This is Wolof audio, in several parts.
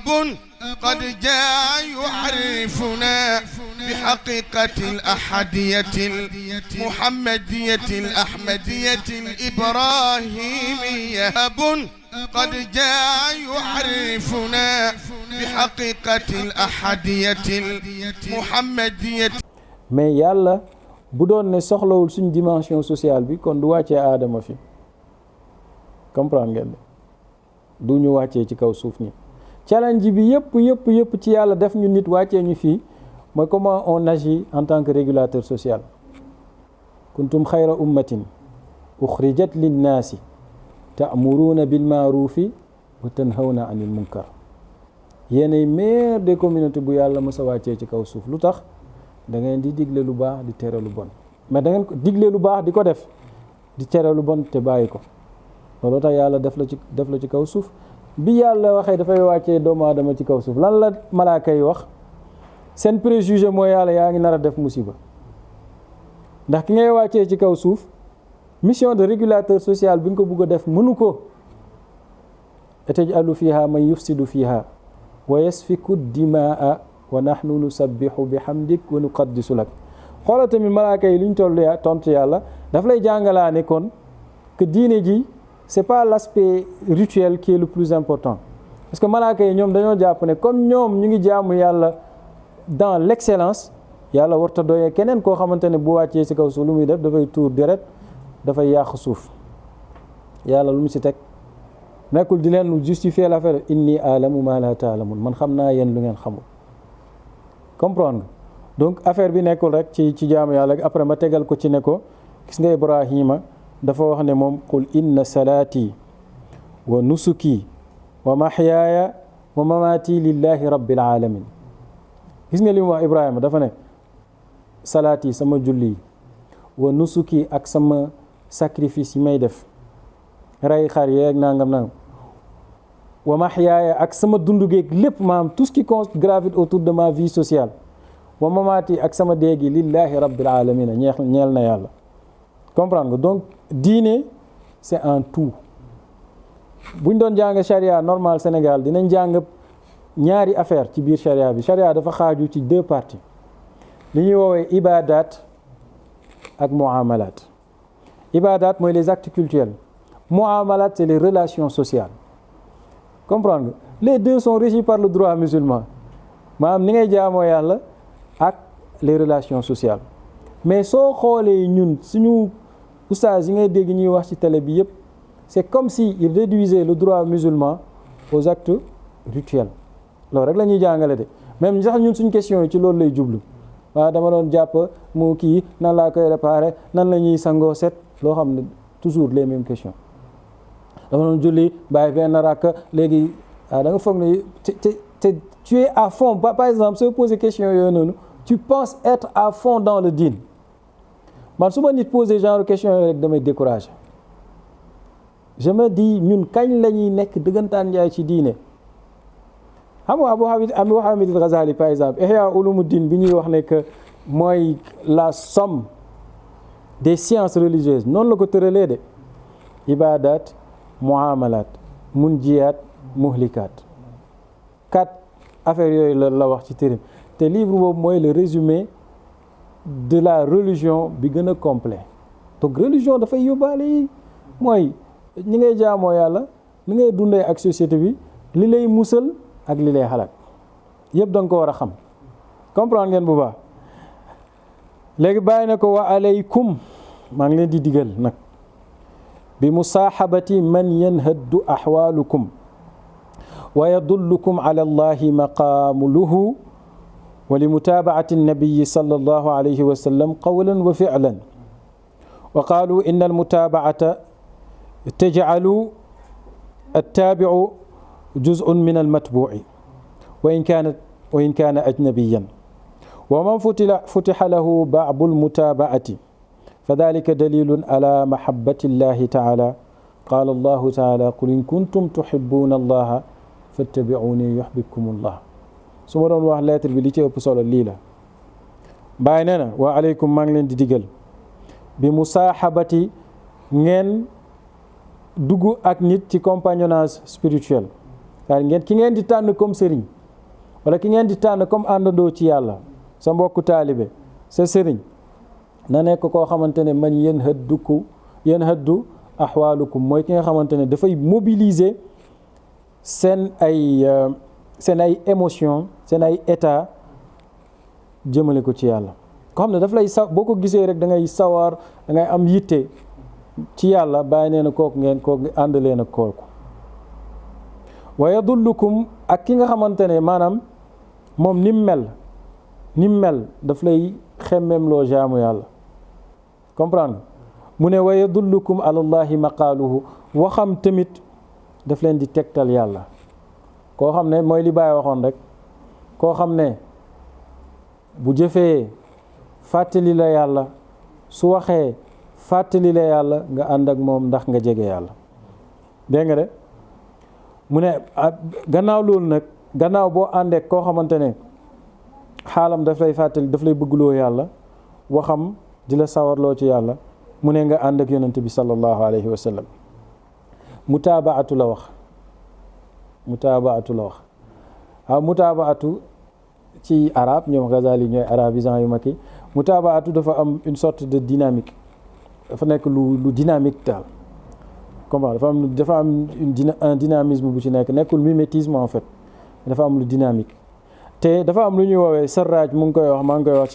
أب قد جاء يعرفنا بحقيقة الأحدية المحمدية الأحمدية الإبراهيمية. أب قد جاء يعرفنا بحقيقة الأحدية المحمدية. mais yàlla bu doon ne soxlawul suñ dimension sociale bi kon du wàccee aadama fi, comprendre ngeen du ñu wàccee ci kaw suuf ni challenge bi yëpp ci yàlla def ñu nit wàccee ñu fii mooy comment on agit en tant que régulateur social. kuntum xayra ummatin uxrijat linnaasi ta'muruuna bil maaruufi wa tanhawna anil munkar. yéenay meilleur des communautés bu yàlla mës a wàccee ci kaw suuf. lu tax? da ngeen di digle lu baax di tere lu bon, mais da ngeen ko digle lu baax di ko def, di tere lu bon te bàyyi ko. looloo tax yàlla def la ci kaw suuf. bi yàlla waxee dafay wàccee doomu aadama ci kaw suuf, lan la malaaka yi wax? seen préjugé mooy yàlla yaa ngi nar a def musiba, ndax ki ngay wàccee ci kaw suuf mission de régulateur social bi nga ko bugg a def mënu ko. ataj'alu fiha man yufsidu fiha wa yasfiku dimaa wa nahnu nusabbihu bihamdik wa nuqaddisu lak. xoolal tamit malaaka yi lu ñu tontu yàlla daf lay jàngalaa ne kon que diine ji c'est pas l'aspect rituel qui est le plus important, parce que malaaka yi ñoom dañoo jàpp ne comme ñoom ñu ngi jaamu yàlla dans l'excellence, yàlla warta doyee keneen koo xamante ne bu wàccee ci kaw suuf lu muy def dafay tuur deret, dafay yàq suuf. yàlla lu mu ci teg nekkul di leen justifier l'affaire inni alamu ma la taalamun, man xam naa yéen lu ngeen xamul, comprendre nga. donc affaire bi nekkul rek ci jaamu yàlla. après ma tegal ko ci ne ko gis nga Ibrahima dafa wax ne moom qul inna salaati wa nusuki wa mahyaaya wa mamaati lillahi rabbil alamin. gis nga li mu wax Ibrahima dafa ne salaati sama julli wa nusuki ak sama sacrifice yi may def rey xar yeeg nangam wa mahyaaya ak sama dundu geeg lépp maam tout ce qui gravite autour de ma vie sociale, wa mamaati ak sama déegi lillahi rabbil alamin ñeel na yàlla, comprendre nga. donc diine c'est un tout. buñ doon jàng charia normal Sénégal dinañ jàng ñaari affaire ci biir charia bi. charia dafa xaaju ci deux parties, li ñuy woowee ibadat ak muamalat. ibadat mooy les actes cultuels, muamalat c'est les relations sociales, comprendre nga. les deux sont régis par le droit musulman, maanaam ni ngay jaamoo yàlla ak les relations sociales. mais soo xoolee ñun suñu oustaz yi ngay dégg ñuy wax ci télé bi yëpp, c'est comme si ils réduisaient le droit musulman aux actes rituels. loolu rek la ñuy jàngale de, même sax ñun suñ question yi ci loolu lay jublu. waaw dama doon jàpp mu kii nan laa koy réparer, nan la ñuy sangoo set, loo xam ne toujours les mêmes questions. dama doon julli bàyyi benn rakk léegi da nga foog ne tu es à fond. par exemple soo poser question yooyu noonu tu penses être à fond dans le din. man su ma nit poser genre question yooyu rek damay décourager. je me dis ñun kañ la ñuy nekk dëggantaan njaay ci diine. xam nga Abu Hamid al-Ghazali par exemple Ihya Ulumuddin bi ñuy wax ne que mooy la somme des sciences religieuses, noonu la ko tëralee de. ibadat, muamalat, munjiyat, muhlikat, 4 affaires yooyu la wax ci tërim. te livre boobu mooy le résumé de la religion bi gën a complet. donc religion dafay yóbbaale yi mooy ñi ngay jaamoo yàlla, ni ngay dundee ak société bi, li lay musal ak li lay xalaat yëpp da nga ko war a xam, comprendre ngeen bu baax. léegi bàyyi na ko wa alaykum, maa ngi leen di digal nag bi musaaxabati man yanhaddu axwaalukum wa yadullukum ala allahi maqaamuluhu wa li mutaabacati annabiyi sallallahu alayhi wa sallam qawlan wa ficlan. wa qaalu inna almutaabacata tajcalu attaabicu juz'un min almatbuuci wa in kaana ajnabiyan wa man futixa lahu bacbu almutaabacati فذلك دليل على محبة الله تعالى. قال الله تعالى قل إن كنتم تحبون الله فاتبعوني يحببكم الله. su ma doon wax lettre bi li ci ëpp solo lii la. bàyyi nee na wa aleykum maa ngi leen di digal bi musaaxabati ngeen dugg ak nit ci compagnonnage spirituel. ngeen ki ngeen di tànn comme sëriñ wala ki ngeen di tànn comme àndandoo ci yàlla sa mbokku taalibe sa sëriñ na nekk koo xamante ne man yéen haddu ahwaalukum mooy ki nga xamante ne dafay mobiliser seen ay émotion seen ay état jëmale ko ci yàlla ko xam ne daf lay boo ko gisee rek da ngay sawar da ngay am yitte ci yàlla bàyyi nee na kooku ànd leen ak kooku wa yadullukum ak ki nga xamante ne maanaam moom nim mel daf lay xemmem loo jaamu yàlla comprendre mu ne wa yadullukum alallahi maqaaluhu waxam tamit daf leen di tegtal yàlla koo xam ne mooy li Baay waxoon rek koo xam ne bu jëfee fàttali la yàlla su waxee fàttali la yàlla nga ànd ak moom ndax nga jege yàlla dégg nga de mu ne gannaaw loolu nag gannaaw boo àndeek koo xamante ne xaalam daf lay fàttali daf lay bëggloo yàlla waxam di la sawarloo ci yàlla mu ne nga ànd ak yonent bi sallallahu alayhi wa sallam mutaabaatu la wax waaw mutaabaatu ci arab ñoom Ghazali ñooy arabisant yu mag yi mutaabaatu dafa am une sorte de dynamique dafa nekk lu dynamique daal comment dafa am un dynamisme bu ci nekk nekkul mimétisme en fait dafa am lu dynamique te dafa am lu ñuy woowee Sarraaj mu ngi koy wax maa ngi koy wax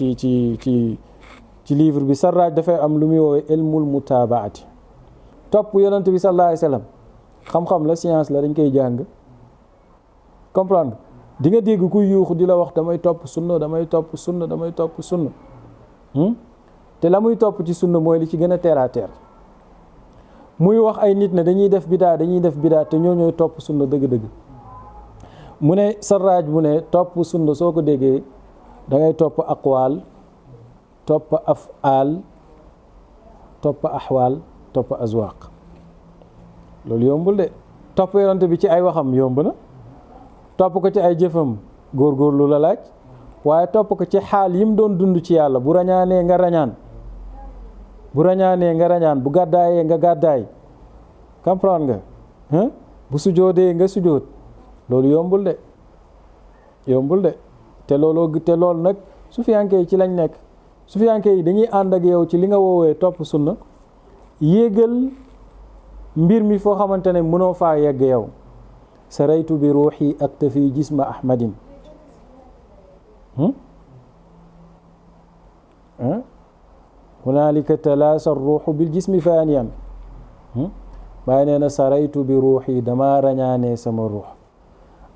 ci livre bi Sarraaj dafay am lu muy woowee ilmul mutaabaati topp yonent bi sallallahu alayhi wa sallam xam-xam la science la dañ koy jàng comprendre di nga dégg kuy yuuxu di la wax damay topp sunna te la muy topp ci sunna mooy li ci gën a terre à terre muy wax ay nit ne dañuy def bidaa te ñoo ñooy topp sunna dëgg-dëgg mu ne Sarraaj mu ne topp sunna soo ko déggee da ngay topp aqwaal topp afaal topp axwaal topp azwaaq loolu yombul de topp yonent bi ci ay waxam yomb na topp ko ci ay jëfam góorgóorlu la laaj waaye topp ko ci xaal yi mu doon dund ci yàlla bu rañaanee nga rañaan bu gàddaayee nga gàddaay comprendre nga bu sujoodee nga sujood loolu yombul de te loolu nag sufiyanke yi ci lañ nekk sufiyanke yi dañuy ànd ak yow ci li nga woowee topp sunna yéegal mbir mi foo xamante ne mënoo faa yegg yow saraytu bi ruuxi aktafi jisma ahmadin hunaalika talaasa ruuxu bil jismi faaniyan bàyyi nee na saraytu bi ruuxi dama rañaane sama ruux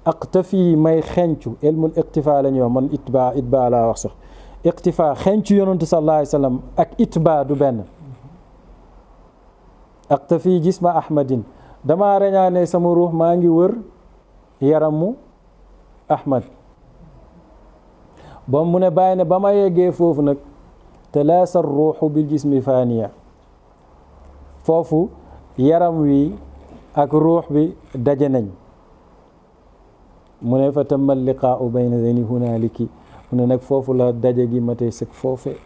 aktafi may xencu ilmul iqtifa la ñuy wax man itbaa laa wax sax iqtifa xencu yonantu sallallahu alayhi wa sallam ak itbaa du benn aktafi jisma ahmadin dama rañaane sama ruux maa ngi wër yaramu ahmad ba mu ne bàyyi ne ba ma yeggee foofu nag talaasa ruuxu bil jismi faaniya foofu yaram wi ak ruux bi daje nañ mu ne fa tamma liqaau bayna zeyni hunaaliki mu ne nag foofu la daje gi ma tey sëg foofe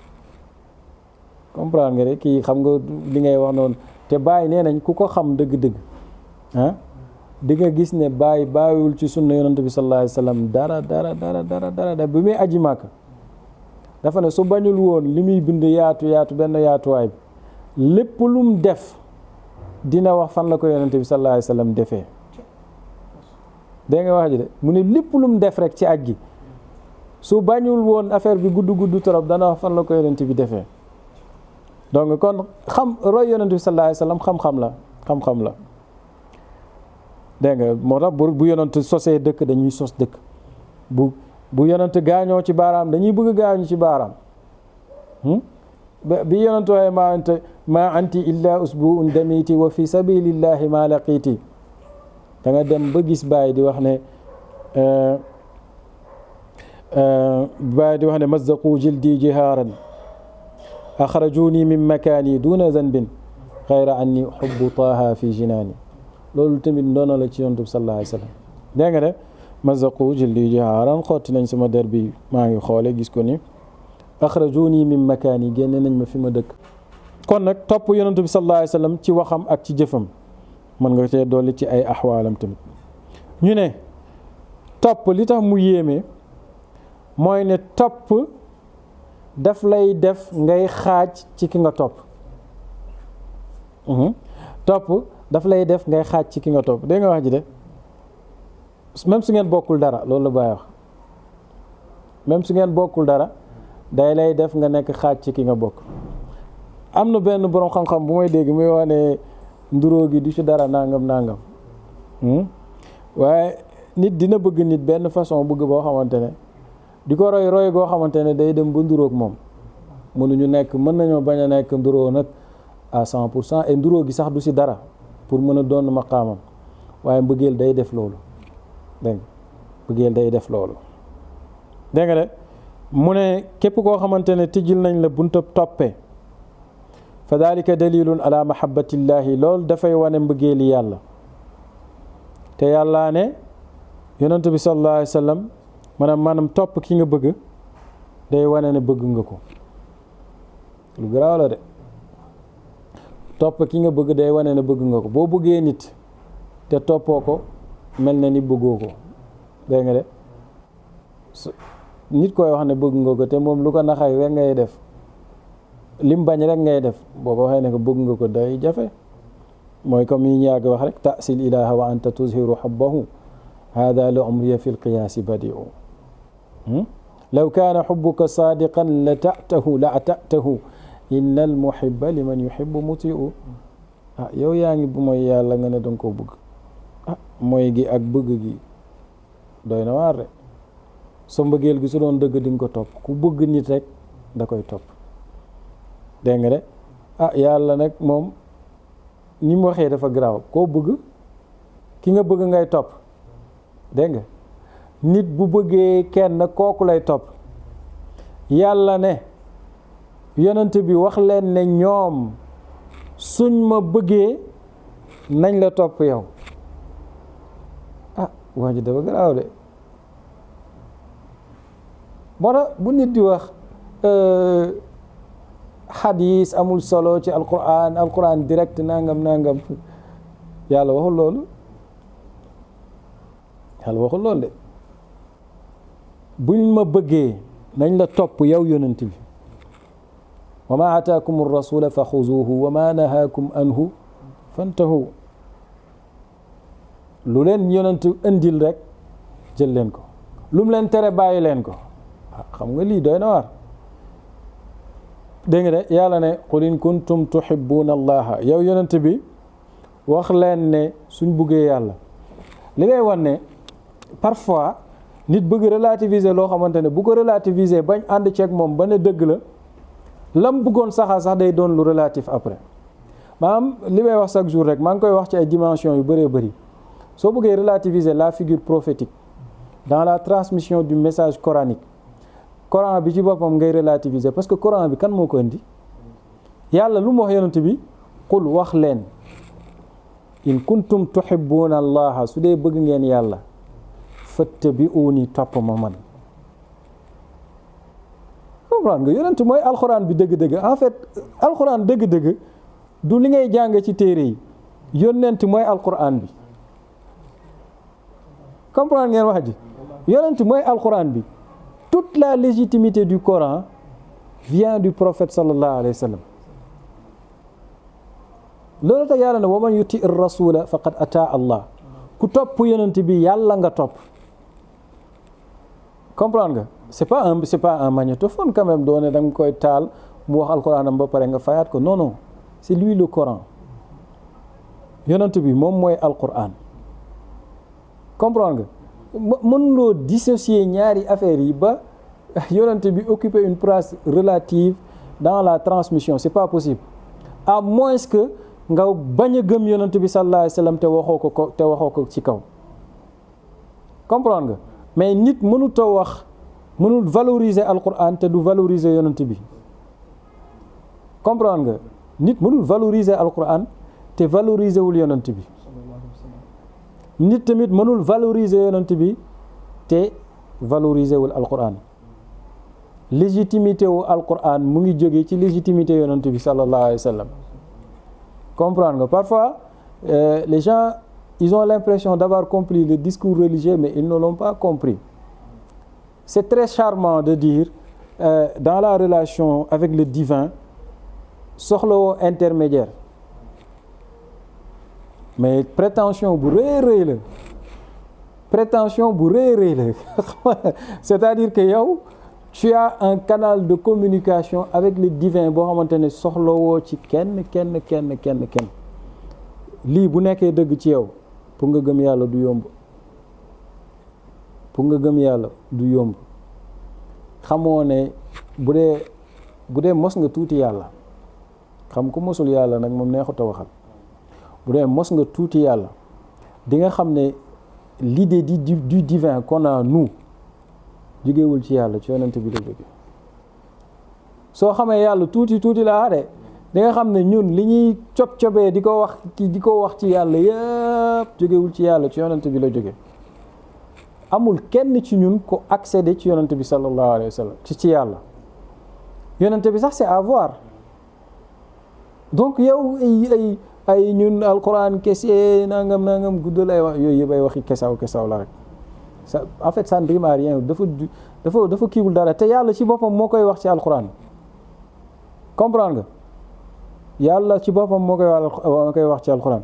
comprendre nga rek kii xam nga li ngay wax noonu te bàyyi nee nañ ku ko xam dëgg-dëgg di nga gis ne bàyyiwul ci sunna yonent bi sallallahu alayhi wa sallam dara bi muy aji Màkka dafa ne su bañul woon li muy bind yaatu benn yaatuwaay bi lépp lum def dina wax fan la ko yonent bi sallallahu alayhi wa sallam defee dégg nga wax ji de mu ne lépp lum def rek ci aj gi su bañul woon affaire bi gudd trop dana wax fan la ko yonent bi defee donc kon roy yonent bi sallallahu alayhi wa sallam xam-xam la dégg nga moo tax bu yonent sosee dëkk dañuy sos dëkk bu yonent gaañoo ci baaraam dañuy bëgg gaañu ci baaraam bi yonent waaye ma anti illa usbu'un damiti wa fi sabilillahi ma laqiti da nga dem ba gis bàyyi di wax ne mazzaqu jildi jihaaran axrajuni min makaani duna zanbin xayra anni uhibbu taaha fi jinaani loolu tamit ndono la ci yonent bi sallallahu alayhi wa sallam dégg nga de mazzaqu jildi jihaaran xotti nañ sama der bi maa ngi xoole gis ko ni axrajuni min makaani génne nañ ma fi ma dëkk kon nag topp yonent bi sallallahu alayhi wa sallam ci waxam ak ci jëfam mën nga cee dolli ci ay axwaalam tamit ñu ne topp li tax mu yéeme mooy ne topp daf lay def ngay xaaj ci ki nga topp topp daf lay def ngay xaaj ci ki nga topp dégg nga wax ji de même su ngeen bokkul dara loolu la Baay wax même su ngeen bokkul dara day lay def nga nekk xaaj ci ki nga bokk. am na benn boroom xam-xam bu may dégg muy wax ne nduróo gi du ci dara nangam waaye nit dina bëgg nit benn façon bëgg boo xamante ne di ko roy goo xamante ne day dem ba nduróog moom mën nañoo bañ a nekk nduróo nag à 100% et nduróo gi sax du ci dara pour mën a doon maqaamam waaye mbëggeel day def loolu dégg mbëggeel day def loolu dégg nga de mu ne képp koo xamante ne tijjil nañ la buntab toppee fa dalika dalilun ala mahabbatillahi loolu dafay wane mbëggeeli yàlla te yàllaa ne yonent bi sallallahu alayhi wa sallam maanaam topp ki nga bëgg day wane ne bëgg nga ko lu garaaw la de topp ki nga bëgg day wane ne bëgg nga ko boo bëggee nit te toppoo ko mel na ni bëggoo ko dégg nga de nit koy wax ne bëgg nga ko te moom lu ko naxay rek ngay def lim bañ rek ngay def boo ko waxee ne ko bëgg nga ko day jafe mooy comme yi ñu yàgg wax rek ta'sil ilaha wa anta tuzhiru hubbahu hada la umriya fi lqiyaasi badiu law kaana hubbuka sadiqan la atatahu inna al muhibba liman yuhibbu mutiu yow yaa ngi bu mooy yàlla nga ne danga koo bëgg mooy gi ak bëgg gi doy na waar de sa mbëggeel gi su doon dëgg di nga ko topp ku bëgg nit rek da koy topp dégg nga de yàlla nag moom ni mu waxee dafa garaaw koo bëgg ki nga bëgg ngay topp dégg nga nit bu bëggee kenn kooku lay topp yàlla ne yonent bi wax leen ne ñoom suñ ma bëggee nañ la topp yow wax ji dafa garaaw de bora bu nit di wax xadiis amul solo ci alquran direct nangam yàlla waxul loolu de buñ ma bëggee nañ la topp yow yonent bi wa ma ataakum ar-rasula fa xuzuhu wa ma nahaakum anhu fantahu lu leen yonent indil rek jël leen ko lu mu leen tere bàyyi leen ko xam nga lii doy na waar dégg nga de yàlla ne qul in kuntum tuhibbuna allaha yow yonent bi wax leen ne suñ buggee yàlla li ngay wan ne parfois nit bëgg relativiser loo xamante ne bu ko relativiser bañ ànd ceeg moom ba ne dëgg la lam bëggoon sax day doon lu relatif après maanaam li may wax chaque jour rek maa ngi koy wax ci ay dimensions yu bëree bëri soo bëggee relativiser la figure prophétique dans la transmission du message coranique Coran bi ci boppam ngay relativiser parce que Coran bi kan moo ko indi yàlla lu mu wax yonent bi qul wax leen in kuntum tuhibbuna allaha su dee bëgg ngeen yàlla fattabi'uni topp ma man comprendre nga yonent mooy alxuraan bi dëgg-dëgg en fait alxuraan dëgg-dëgg du li ngay jàng ci téere yi yonent mooy alxuraan bi comprendre ngeen wax ji yonent mooy alxuraan bi toute la légitimité du Coran vient du prophète sallallahu alayhi wa sallam loolu tax yàlla ne wa man yuti rasula faqad ata Allah ku topp yonent bi yàlla nga topp comprendre nga c'est pas un magnétophone quand même doone da nga koy taal mu wax alquranam ba pare nga fayaat ko non c'est lui le Coran yonent bi moom mooy alquran comprendre nga mënuloo dissocier ñaari affaires yi ba yonent bi occuper une place relative dans la transmission c'est pas possible à moins que nga bañ a gëm yonent bi sallallahu alayhi wa sallam te waxoo ko ci kaw comprendre nga mais nit mënul valoriser alquran te du valoriser yonent bi comprendre nga nit mënul valoriser alquran te valoriser wul yonent bi nit tamit mënul valoriser yonent bi te valoriser wul alquran légitimité wu alquran mu ngi jóge ci légitimité yonent bi sallallahu alayhi wa sallam comprendre nga parfois les gens ils ont l'impression d'avoir compris le discours religieux, mais ils ne l'ont pas compris. C'est très charmant de dire, dans la relation avec le divin, soxlawoo intermédiaire. Mais prétention bu rëy la prétention bu rëy la c'est-à-dire que yow tu as un canal de communication avec le divin boo xamante ne soxlawoo ci kenn lii bu nekkee dëgg ci yow pour nga gëm yàlla du yomb xamoo ne bu dee mos nga tuuti yàlla xam ku mosul yàlla nag moom neexut a waxal bu dee mos nga tuuti yàlla di nga xam ne l'idée du divin qu'on a nous jógewul ci yàlla ci yonent bi la jóge soo xamee yàlla tuuti la de di nga xam ne ñun li ñuy cobee di ko wax ci yàlla yëpp jógewul ci yàlla ci yonent bi la jóge amul kenn ci ñun ko accéder ci yonent bi sallallahu alayhi wa sallam ci yàlla yonent bi sax c'est à voir donc yow ay ñun alquran kese nangam guddal ay wax yooyu yëpp ay waxi kesaw la rek ça en fait ça ne rime à rien dafa kiiwul dara te yàlla ci boppam moo koy wax ci alquran comprendre nga yàlla ci boppam moo koy wax ci alquran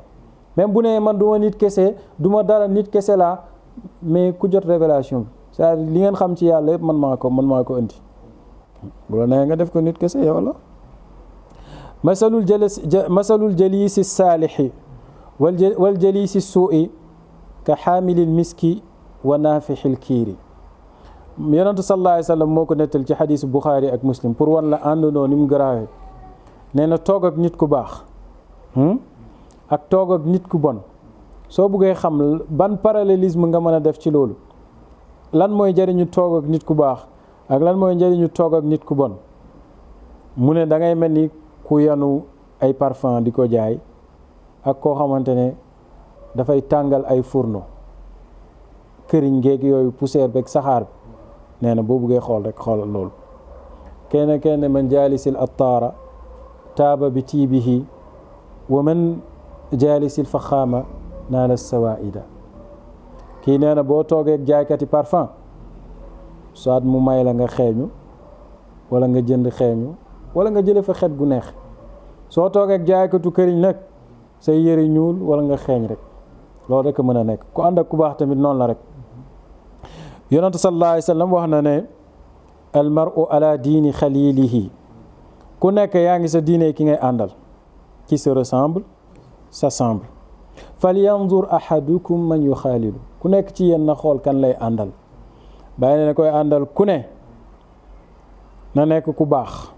même bu ne man du ma nit kese du ma dara nit kese laa mais ku jot révélation bi c'est-à-dire li ngeen xam ci yàlla yëpp man maa ko indi bu la nee nga def ko nit kese yow la masalul jalisi saalixi wal jalisi suu'i ka xaamilil miski wa naafixil kiiri yonentu sallallahu alayhi wa sallam moo ko nettal ci xadiis Buxaari ak Muslim pour wan la àndandoo ni mu garaawee nee na toog ak nit ku baax ak toog ak nit ku bon soo buggee xam ban parallélisme nga mën a def ci loolu lan mooy njëriñu toog ak nit ku baax ak lan mooy njëriñu toog ak nit ku bon mu ne da ngay mel ni ku yanu ay parfum di ko jaay ak koo xamante ne dafay tàngal ay fourneau këriñ geeg yooyu poussière beeg saxaar bi nee na boo buggee xool rek xoolal loolu kenn man jaalisil attaara taaba bi tiibihi wa man jaalisil faxaama naala sawaida kii nee na boo toogee jaaykati parfum soit mu may la nga xeeñu wala nga jënd xeeñu wala nga jële fa xet gu neex soo toogee jaaykatu këriñ nag say yëri ñuul wala nga xeeñ rek loolu rek mën a nekk ku ànd ak ku baax tamit noonu la rek yonent sallallahu alayhi wa sallam wax na ne al mar'u ala diini xalilihi ku nekk yaa ngi sa diine ki ngay àndal qui se ressemble s'assemble falyanzur ahadukum man yuxaalilu ku nekk ci yéen na xool kan lay àndal bàyyi ne koy àndal ku ne na nekk ku baax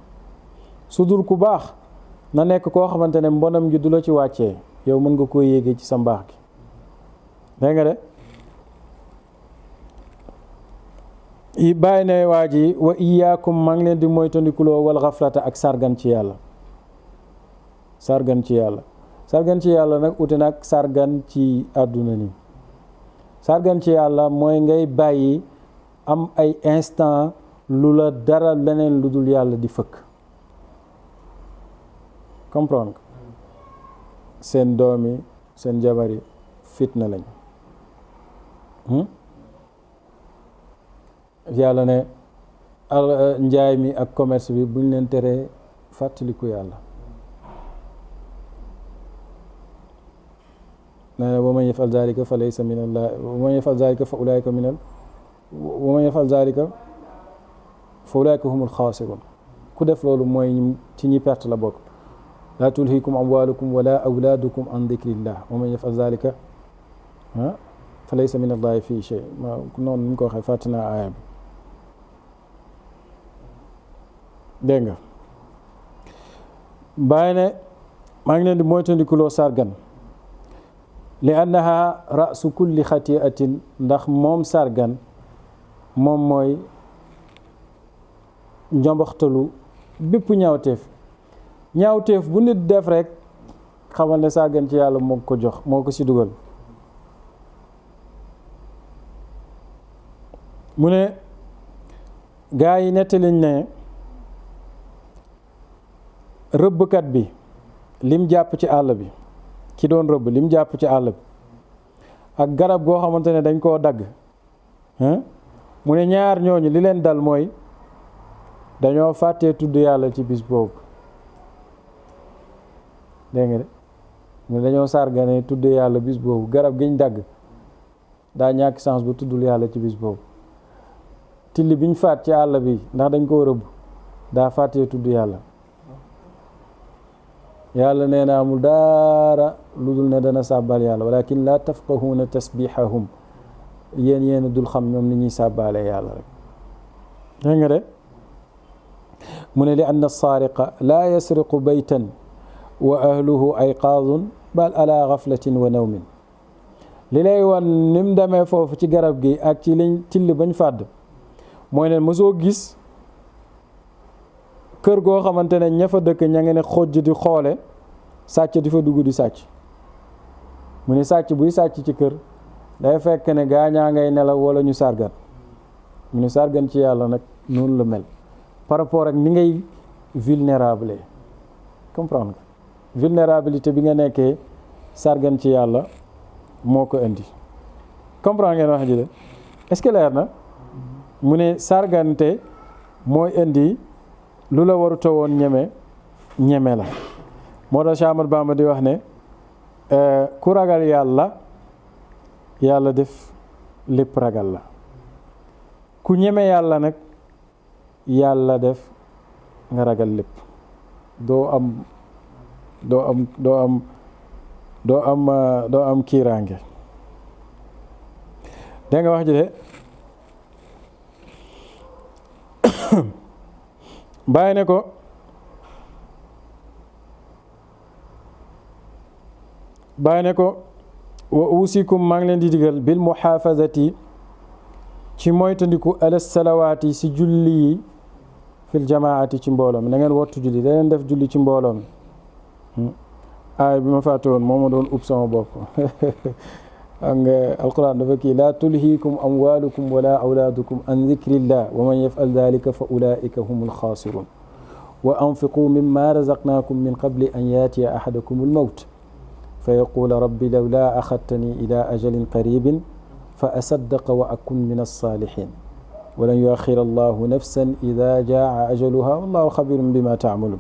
su dul ku baax na nekk koo xamante ne mbonam gi du la ci wàccee yow mën nga koo yéegee ci sa mbaax gi dégg nga de i bàyyi ne waa ji wa iyaakum maa ngi leen di moytandikuloo wal xaflata ak sargan ci yàlla nag ute nag sargan ci àdduna ni sargan ci yàlla mooy ngay bàyyi am ay instant lu la dara leneen lu dul yàlla di fëkk comprendre nga seen doomi seen jabari fitna lañ yàlla ne njaay mi ak commerce bi buñ leen teree fàttaliku yàlla nee na wa man yafal zalika fa laysa min allah wa man yafal zalika fa ulaika min al wa man yafal zalika fa ulaika humul xaasirun ku def loolu mooy ci ñi perte la bokk laa tulhikum amwalukum wala awlaadukum an dikrillah wa man yafal zalika fa laysa min allahi fii shay noonu ni ñu ko waxee fàtte naa aaya bi dégg nga bàyyi ne maa ngi leen di moytandikuloo sargan li annaha rasu kulli xatiatin ndax moom sargan moom mooy njomboxtalu bépp ñaawteef bu nit def rek xamal ne sargan ci yàlla moo ko jox moo ko ci dugal mu ne gaa yi nettaliñ ne rëbbkat bi lim jàpp ci àll bi ki doon rëbb lim jàpp ci àll bi ak garab goo xamante ne dañ koo dagg mu ne ñaar ñooñu li leen dal mooy dañoo fàttee tudd yàlla ci bis boobu dégg nga de mu ne dañoo sargane tudd yàlla bis boobu garab giñ dagg daa ñàkk chance bu tuddul yàlla ci bis boobu tilli biñ faat ci àll bi ndax dañ koo rëbb daa fàttee tudd yàlla yàlla nee na amul dara lu dul ne dana sàbbal yàlla walakin la tafqahuuna tasbihahum yéen dul xam ñoom ni ñuy sàbbaale yàlla rek dégg nga de mu ne li anna saariqa laa yasriqu baytan wa ahluhu ayqaadun bal ala gaflatin wa nawmin li lay wan ni mu demee foofu ci garab gi ak ci liñ till bañ fàdd mooy ne mosoo gis kër goo xamante ne ña fa dëkk ña ngi ne xojj di xoole sàcc di fa dugg di sàcc mu ne sàcc buy sàcc ci kër day fekk ne gaañaa ngay nelaw wala ñu sargan mu ne sargan ci yàlla nag noonu la mel par rapport ak ni ngay vulnérable comprendre nga vulnérabilité bi nga nekkee sargan ci yàlla moo ko indi comprendre ngeen wax ji de est-ce que leer na mu ne sargante mooy indi lu la waruta woon ñeme la moo tax Cheikh Ahmadou Bamba di wax ne ku ragal yàlla def lépp ragal la ku ñeme yàlla nag yàlla def nga ragal lépp doo am kiiraange dégg nga wax ji de bàyyi ne ko wa usikum maa ngi leen di digal bil muhaafazati ci moytandiku ala salawaati si julli yi fil jamaati ci mbooloo mi na ngeen wattu julli da leen def julli ci mbooloo mi aay bi ma fàtte woon moo ma doon ub sama bopp xam nga alquran dafa kii laa tulhikum amwalukum wala awlaadukum an dhikrillah wa man yaf'al dhalika fa ulaika humul khasirun wa anfiqu mimma razaqnakum min qabli an yatiya ahadakum al-mawt fa yaqula rabbi lawla akhadtani ila ajalin qaribin fa asaddaqa wa akun min as-salihin wa lan yuakhkhira allahu nafsan idha jaa ajaluha wallahu khabirun bima ta'malun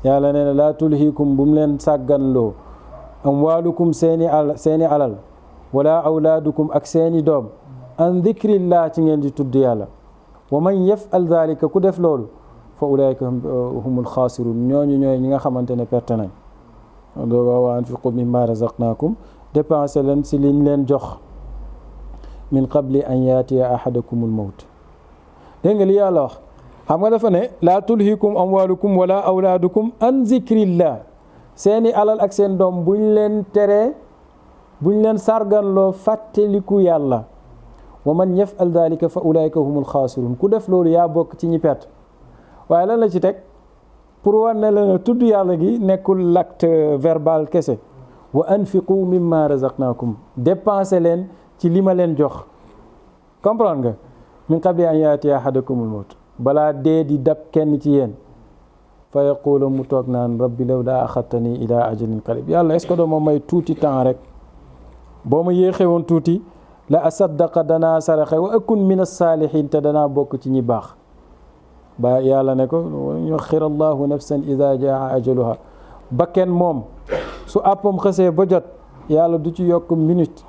yàlla nee na laa tulhikum bu mu leen sàgganloo amwaalukum seeni alal wala awlaadukum ak seeni doom an dhikrillah ci ngeen di tudd yàlla wa man yaf'al dhalika ku def loolu fa ulaika humul xaasirun ñooñu ñooy ñi nga xamante ne perte nañ dooga wa anfiqu mimma razaqnakum dépensé leen si liñ leen jox min qabli an yaatiya ahadakumul mawt dégg nga li yàlla wax xam nga dafa ne laa tulhikum amwaalukum wala awlaadukum an zikrillah seeni alal ak seen doom buñ leen teree buñ leen sarganloo fàtteliku yàlla wa man yaf'al dhalika fa ulaika humul xaasirun ku def loolu yaa bokk ci ñi perte waaye lan la ci teg pour war ne la tudd yàlla gi nekkul l'acte verbal kese wa anfiqu mimma razaqnakum dépensé leen ci li ma leen jox comprendre nga min qabli an yaatiya ahadakumul mawt balaa dee di dab kenn ci yéen fa yaqulu mu toog naan rabbi law daa axadtani ila ajalin qarib yàlla est-ce que doo ma may tuuti temps rek boo ma yéexee woon tuuti la asaddaqa danaa saraxe wa akun min as-saalihin te danaa bokk ci ñi baax ba yàlla ne ko yuaxxira allahu nafsan ida jaa ajaluha bakken moom su àppam xësee ba jot yàlla du ci yokk minute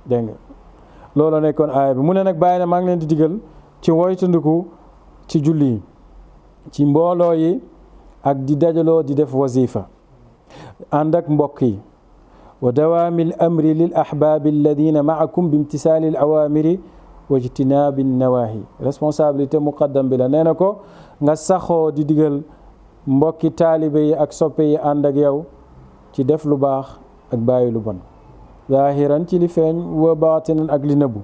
dégg nga loolu nekkoon aaya bi mu ne nag bàyyi na maa ngi leen di digal ci woytandiku ci julli yi ci mbooloo yi ak di dajaloo di def wazifa ànd ak mbokk yi wa dawaami al amri lil ahbaabi alladina maakum bi imtisaali al awaamiri wa ijtinaabi nawaahi responsabilité muqaddam bi la nee na ko nga saxoo di digal mbokki taalibe yi ak soppe yi ànd ak yow ci def lu baax ak bàyyi lu bon zaahiran ci li feeñ wa baatinan ak li nëbbu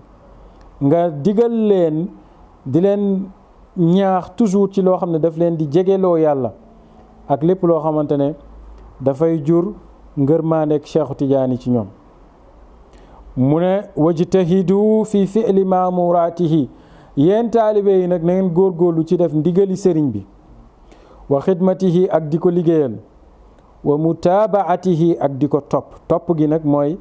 nga digal leen di leen ñaax toujours ci loo xam ne daf leen di jegeloo yàlla ak lépp loo xamante ne dafay jur ngërmaandeeg Cheikhu Tijaani ci ñoom mu ne wajtahidu fi fi'li maamuraatihi yéen taalibe yi nag na ngeen góorgóorlu ci def ndigali sëriñ bi wa xidmatihi ak di ko liggéeyal wa mutaabaatihi ak di ko topp gi nag mooy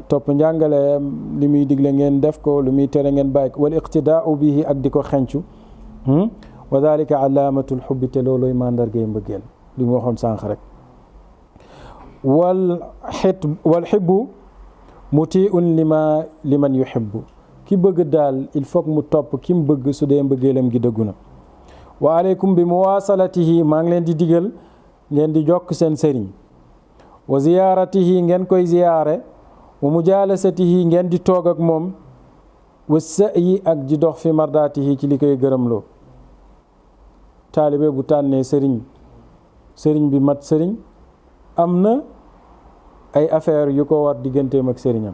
topp njàngale li muy digle ngeen def ko lu muy tere ngeen bàyyi ko wal iqtidaau bihi ak di ko xencu wa dalika alaamatul xubbi te looloy mandargay mbëggeel li mu waxoon sànq rek wal xibbu mutiun liman yuhibbu ki bëgg daal il faut mu topp ki mu bëgg su dee mbëggeelam gi dëggu na wa aleykum bi muwaasalatihi maa ngi leen di digal ngeen di jokk seen sëriñ wa ziyaaratihi ngeen koy ziyaare wa mujaalasatihi ngeen di toog ak moom wa sa'yi ak di dox fi mardaatihi ci li koy gërëmloo taalibe bu tànnee sëriñ bi mat sëriñ am na ay affaire yu ko war digganteem ak sëriñam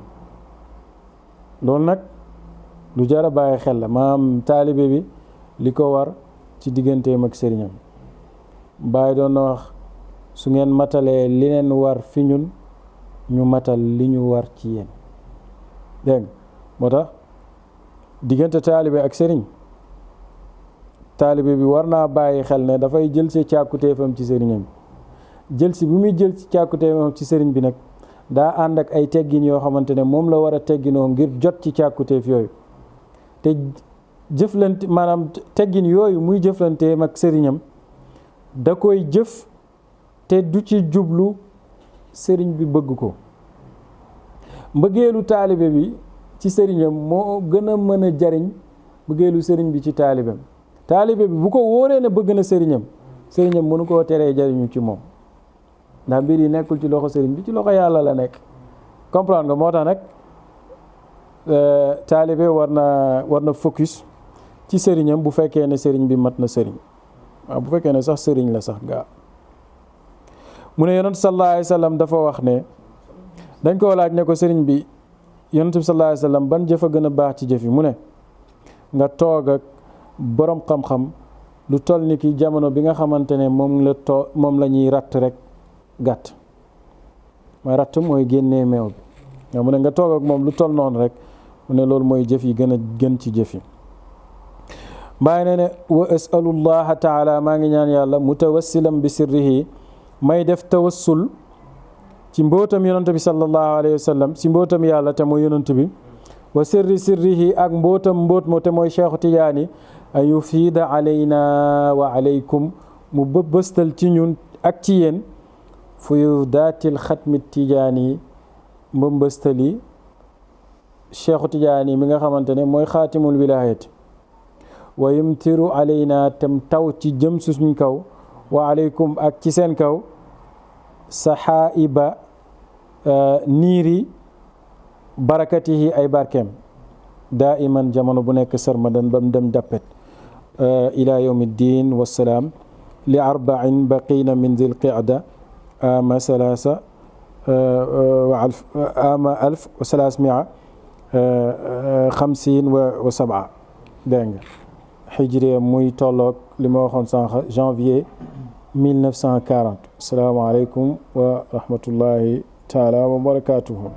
loolu nag lu jar a bàyyi xel la maam taalibe bi li ko war ci digganteem ak sëriñam bàyyi doon na wax su ngeen matalee li leen war fi ñun ñu matal li ñu war ci yéen dégg moo tax diggante taalibe ak sëriñ taalibe bi war naa bàyyi xel ne dafay jël si càkkutéefam ci sëriñam jël si bu muy jël ci càkkutéefam ci sëriñ bi nag daa ànd ak ay teggin yoo xamante ne moom la war a tegginoo ngir jot ci càkkutéef yooyu te jëflante maanaam teggin yooyu muy jëflanteem ak sëriñam da koy jëf te du ci jublu sëriñ bi bëgg ko mbëggeelu taalibe bi ci sëriñam moo gën a mën a jariñ mbëggeelu sëriñ bi ci taalibeem taalibe bi bu ko wóoree ne bëgg na sëriñam mënu koo teree jariñu ci moom ndax mbir yi nekkul ci loxo sëriñ bi ci loxo yàlla la nekk comprendre nga moo tax nag taalibe war na focus ci sëriñam bu fekkee ne sëriñ bi mat na sëriñ waaw bu fekkee ne sax sëriñ la sax gaa mu ne yonent sallallahu alayhi wa sallam dafa wax ne dañ ko laaj ne ko sëriñ bi yonent bi sallallahu alayhi wa sallam ban jëf a gën a baax ci jëf yi mu ne nga toog ak borom xam-xam lu toll ni ki jamono bi nga xamante ne moom la ñuy ratt rek gàtt mooy ratt mooy génnee meew bi nga mu ne nga toog ak moom lu toll noonu rek mu ne loolu mooy jëf yi gën ci jëf yi bàyyi ne wa asalullaha taala maa ngi ñaan yàlla mutawassilam bi sirrihi may def tawassul ci mbootam yonent bi sallallahu alayhi wa sallam ci mbootam yàlla te mooy yonent bi wa sirrihi ak mbóot moo te mooy Cheikhu Tijaani an yufiida alayna wa alaykum mu bëstal ci ñun ak ci yéen fuyudaatil xatmi Tijaani mbëstali Cheikhu Tijaani mi nga xamante ne mooy xaatimul wilaayati wa yumtiru alayna tam taw ci jëm suñ kaw wa alaykum ak ci seen kaw saxaaiba niiri barakatihi ay barkeem daa iman jamono bu nekk sarmadan ba mu dem dappet ila yawmi ddin wassalaam li arba'in baqina min zil qicda ama salaasa ama alf wa salaasmia xamsiin wa sab'a dégg nga hijriya muy tolloog li ma waxoon sànq janvier 1940 asalaamaaleykum wa rahmatullahi taala wa barakatuhu